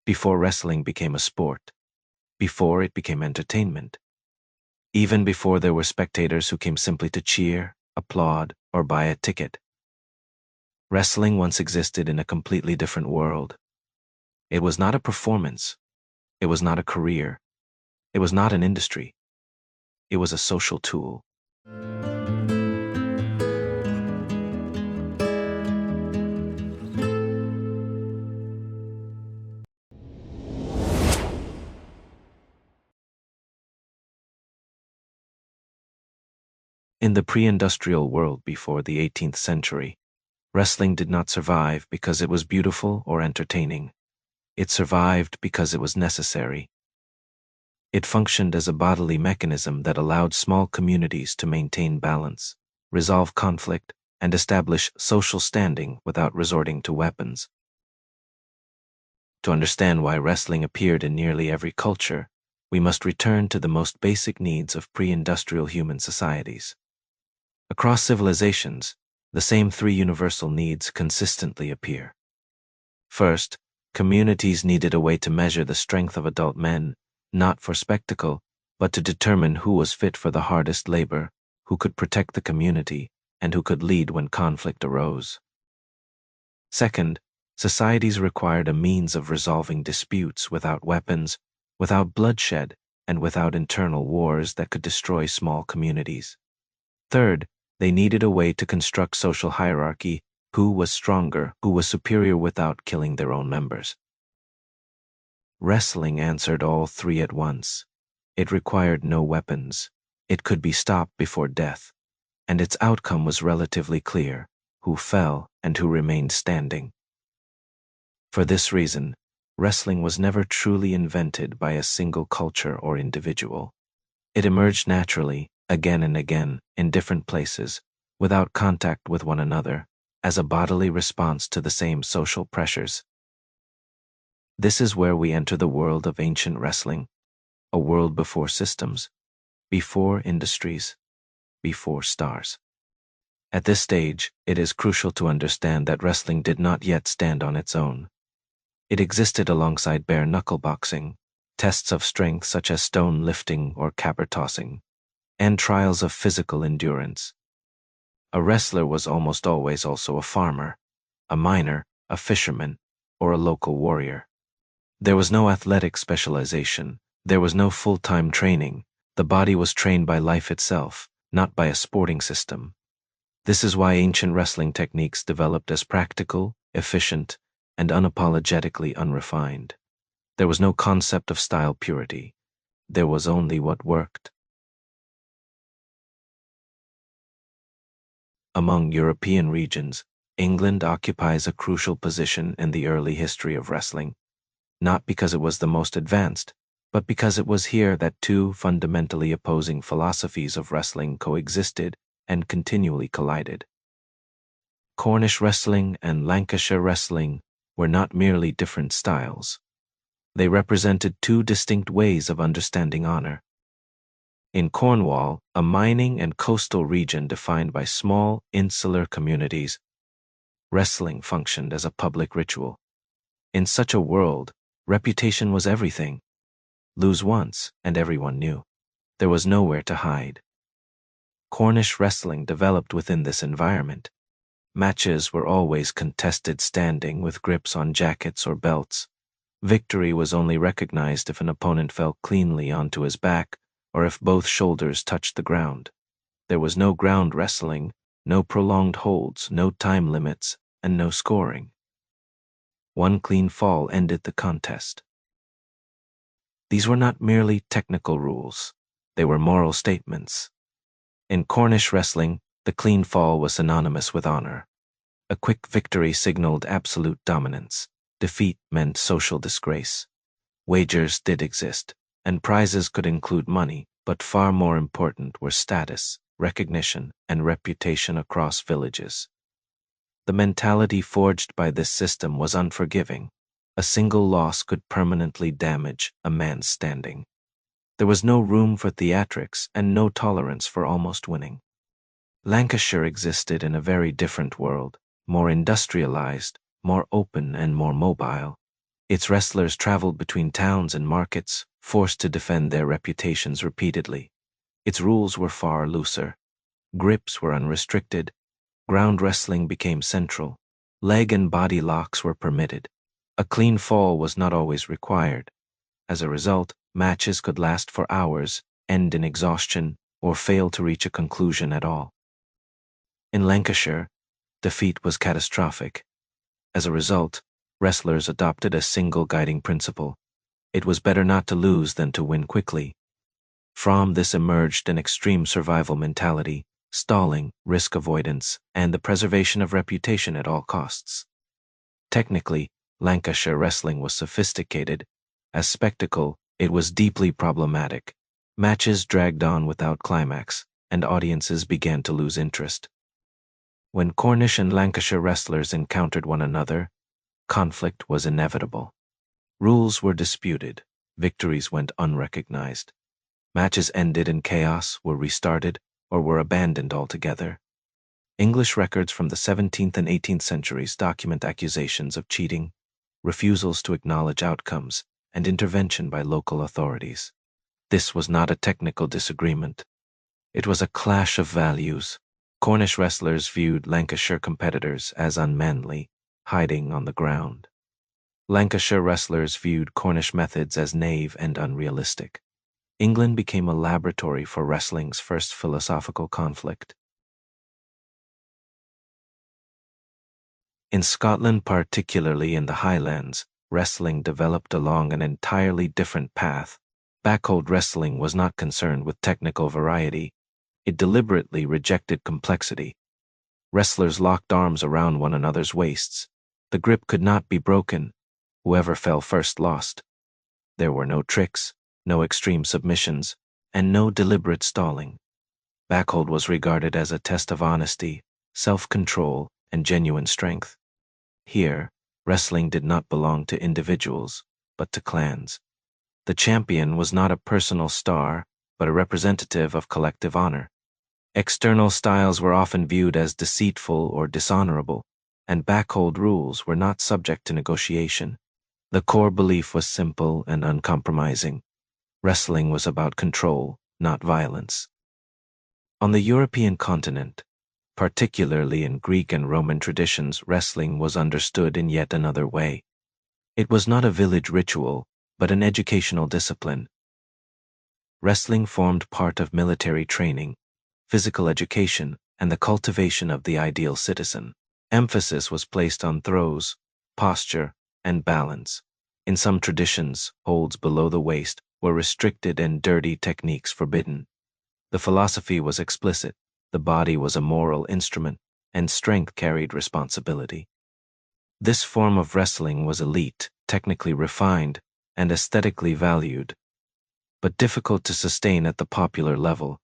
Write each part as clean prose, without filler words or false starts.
before wrestling became a sport, before it became entertainment, even before there were spectators who came simply to cheer, applaud, or buy a ticket. Wrestling once existed in a completely different world. It was not a performance. It was not a career. It was not an industry. It was a social tool. In the pre-industrial world before the 18th century, wrestling did not survive because it was beautiful or entertaining. It survived because it was necessary. It functioned as a bodily mechanism that allowed small communities to maintain balance, resolve conflict, and establish social standing without resorting to weapons. To understand why wrestling appeared in nearly every culture, we must return to the most basic needs of pre-industrial human societies. Across civilizations, the same three universal needs consistently appear. First, communities needed a way to measure the strength of adult men, not for spectacle, but to determine who was fit for the hardest labor, who could protect the community, and who could lead when conflict arose. Second, societies required a means of resolving disputes without weapons, without bloodshed, and without internal wars that could destroy small communities. Third, they needed a way to construct social hierarchy, who was stronger, who was superior without killing their own members. Wrestling answered all three at once. It required no weapons. It could be stopped before death, and its outcome was relatively clear: who fell and who remained standing. For this reason, wrestling was never truly invented by a single culture or individual. It emerged naturally, again and again, in different places, without contact with one another, as a bodily response to the same social pressures. This is where we enter the world of ancient wrestling, a world before systems, before industries, before stars. At this stage, it is crucial to understand that wrestling did not yet stand on its own. It existed alongside bare-knuckle boxing, tests of strength such as stone lifting or caber tossing, and trials of physical endurance. A wrestler was almost always also a farmer, a miner, a fisherman, or a local warrior. There was no athletic specialization. There was no full-time training. The body was trained by life itself, not by a sporting system. This is why ancient wrestling techniques developed as practical, efficient, and unapologetically unrefined. There was no concept of style purity. There was only what worked. Among European regions, England occupies a crucial position in the early history of wrestling, not because it was the most advanced, but because it was here that two fundamentally opposing philosophies of wrestling coexisted and continually collided. Cornish wrestling and Lancashire wrestling were not merely different styles. They represented two distinct ways of understanding honor. In Cornwall, a mining and coastal region defined by small, insular communities, wrestling functioned as a public ritual. In such a world, reputation was everything. Lose once, and everyone knew. There was nowhere to hide. Cornish wrestling developed within this environment. Matches were always contested standing with grips on jackets or belts. Victory was only recognized if an opponent fell cleanly onto his back or if both shoulders touched the ground. There was no ground wrestling, no prolonged holds, no time limits, and no scoring. One clean fall ended the contest. These were not merely technical rules. They were moral statements. In Cornish wrestling, the clean fall was synonymous with honor. A quick victory signaled absolute dominance. Defeat meant social disgrace. Wagers did exist, and prizes could include money, but far more important were status, recognition, and reputation across villages. The mentality forged by this system was unforgiving. A single loss could permanently damage a man's standing. There was no room for theatrics and no tolerance for almost winning. Lancashire existed in a very different world, more industrialized, more open, and more mobile. Its wrestlers traveled between towns and markets, forced to defend their reputations repeatedly. Its rules were far looser. Grips were unrestricted. Ground wrestling became central. Leg and body locks were permitted. A clean fall was not always required. As a result, matches could last for hours, end in exhaustion, or fail to reach a conclusion at all. In Lancashire, defeat was catastrophic. As a result, wrestlers adopted a single guiding principle: it was better not to lose than to win quickly. From this emerged an extreme survival mentality, stalling, risk avoidance, and the preservation of reputation at all costs. Technically, Lancashire wrestling was sophisticated. As spectacle, it was deeply problematic. Matches dragged on without climax, and audiences began to lose interest. When Cornish and Lancashire wrestlers encountered one another, conflict was inevitable. Rules were disputed, victories went unrecognized. Matches ended in chaos, were restarted, or were abandoned altogether. English records from the 17th and 18th centuries document accusations of cheating, refusals to acknowledge outcomes, and intervention by local authorities. This was not a technical disagreement. It was a clash of values. Cornish wrestlers viewed Lancashire competitors as unmanly, hiding on the ground. Lancashire wrestlers viewed Cornish methods as naive and unrealistic. England became a laboratory for wrestling's first philosophical conflict. In Scotland, particularly in the Highlands, wrestling developed along an entirely different path. Backhold wrestling was not concerned with technical variety. It deliberately rejected complexity. Wrestlers locked arms around one another's waists. The grip could not be broken. Whoever fell first lost. There were no tricks, no extreme submissions, and no deliberate stalling. Backhold was regarded as a test of honesty, self-control, and genuine strength. Here, wrestling did not belong to individuals, but to clans. The champion was not a personal star, but a representative of collective honor. External styles were often viewed as deceitful or dishonorable, and backhold rules were not subject to negotiation. The core belief was simple and uncompromising. Wrestling was about control, not violence. On the European continent, particularly in Greek and Roman traditions, wrestling was understood in yet another way. It was not a village ritual, but an educational discipline. Wrestling formed part of military training, physical education, and the cultivation of the ideal citizen. Emphasis was placed on throws, posture, and balance. In some traditions, holds below the waist were restricted and dirty techniques forbidden. The philosophy was explicit: the body was a moral instrument, and strength carried responsibility. This form of wrestling was elite, technically refined, and aesthetically valued, but difficult to sustain at the popular level.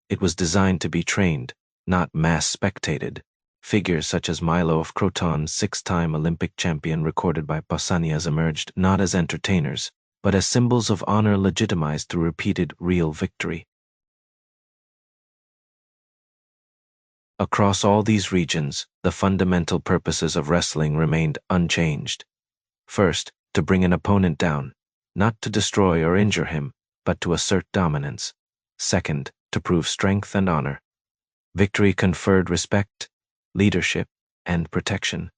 It was designed to be trained, not mass spectated. Figures such as Milo of Croton, 6-time Olympic champion recorded by Pausanias, emerged not as entertainers, but as symbols of honor legitimized through repeated real victory. Across all these regions, the fundamental purposes of wrestling remained unchanged. First, to bring an opponent down, not to destroy or injure him, but to assert dominance. Second, to prove strength and honor. Victory conferred respect, leadership, and protection.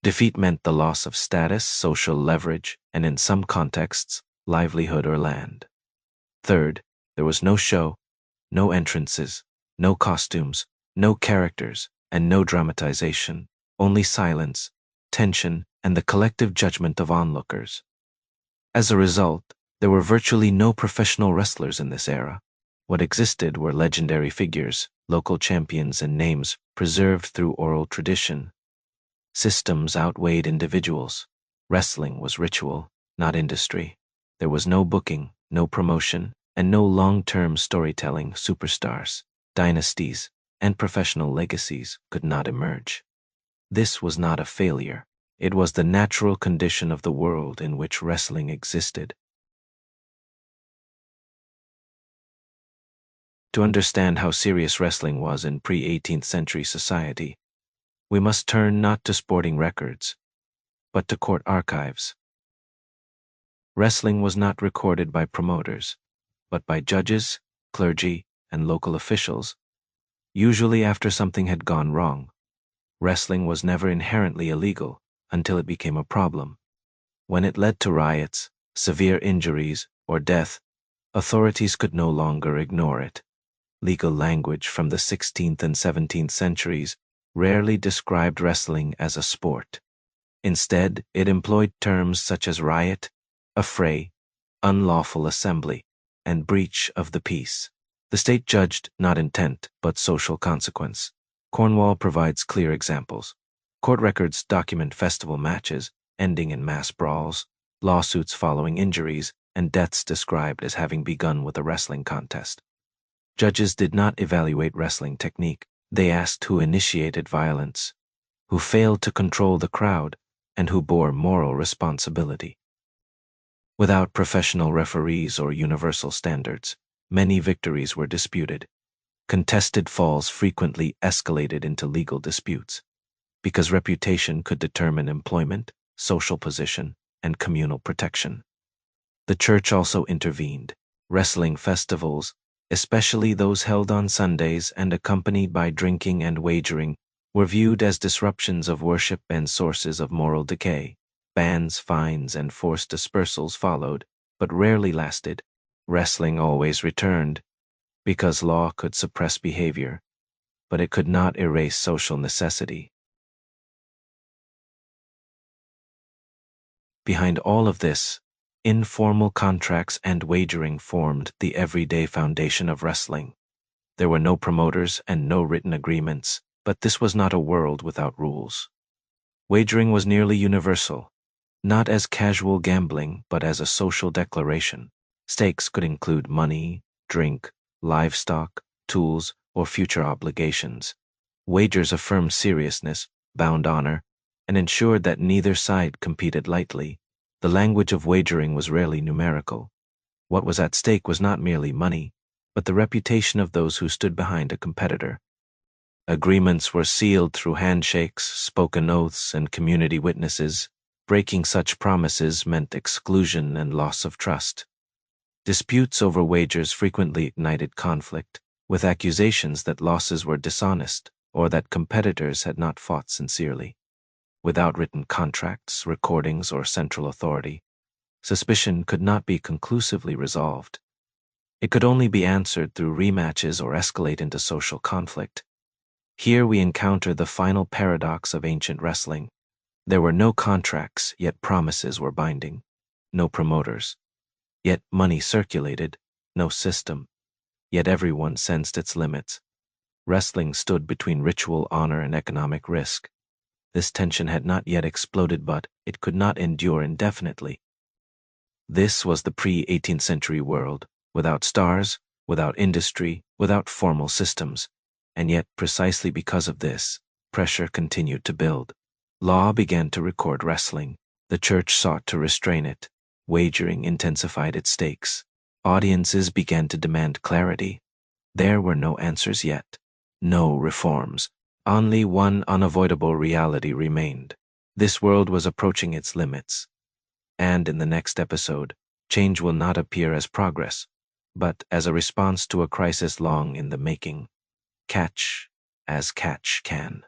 Defeat meant the loss of status, social leverage, and in some contexts, livelihood or land. Third, there was no show, no entrances, no costumes, no characters, and no dramatization, only silence, tension, and the collective judgment of onlookers. As a result, there were virtually no professional wrestlers in this era. What existed were legendary figures, local champions, and names preserved through oral tradition. Systems outweighed individuals. Wrestling was ritual, not industry. There was no booking, no promotion, and no long-term storytelling. Superstars, dynasties, and professional legacies could not emerge. This was not a failure. It was the natural condition of the world in which wrestling existed. To understand how serious wrestling was in pre-18th century society, we must turn not to sporting records, but to court archives. Wrestling was not recorded by promoters, but by judges, clergy, and local officials, usually after something had gone wrong. Wrestling was never inherently illegal until it became a problem. When it led to riots, severe injuries, or death, authorities could no longer ignore it. Legal language from the 16th and 17th centuries rarely described wrestling as a sport. Instead, it employed terms such as riot, affray, unlawful assembly, and breach of the peace. The state judged not intent, but social consequence. Cornwall provides clear examples. Court records document festival matches ending in mass brawls, lawsuits following injuries, and deaths described as having begun with a wrestling contest. Judges did not evaluate wrestling technique. They asked who initiated violence, who failed to control the crowd, and who bore moral responsibility. Without professional referees or universal standards, many victories were disputed. Contested falls frequently escalated into legal disputes, because reputation could determine employment, social position, and communal protection. The church also intervened. Wrestling festivals, especially those held on Sundays and accompanied by drinking and wagering, were viewed as disruptions of worship and sources of moral decay. Bans, fines, and forced dispersals followed, but rarely lasted. Wrestling always returned, because law could suppress behavior, but it could not erase social necessity. Behind all of this, informal contracts and wagering formed the everyday foundation of wrestling. There were no promoters and no written agreements, but this was not a world without rules. Wagering was nearly universal, not as casual gambling, but as a social declaration. Stakes could include money, drink, livestock, tools, or future obligations. Wagers affirmed seriousness, bound honor, and ensured that neither side competed lightly. The language of wagering was rarely numerical. What was at stake was not merely money, but the reputation of those who stood behind a competitor. Agreements were sealed through handshakes, spoken oaths, and community witnesses. Breaking such promises meant exclusion and loss of trust. Disputes over wagers frequently ignited conflict, with accusations that losses were dishonest or that competitors had not fought sincerely. Without written contracts, recordings, or central authority, suspicion could not be conclusively resolved. It could only be answered through rematches or escalate into social conflict. Here we encounter the final paradox of ancient wrestling. There were no contracts, yet promises were binding. No promoters, yet money circulated. No system, yet everyone sensed its limits. Wrestling stood between ritual honor and economic risk. This tension had not yet exploded, but it could not endure indefinitely. This was the pre-18th century world, without stars, without industry, without formal systems. And yet, precisely because of this, pressure continued to build. Law began to record wrestling. The church sought to restrain it. Wagering intensified its stakes. Audiences began to demand clarity. There were no answers yet, no reforms. Only one unavoidable reality remained. This world was approaching its limits. And in the next episode, change will not appear as progress, but as a response to a crisis long in the making. Catch as catch can.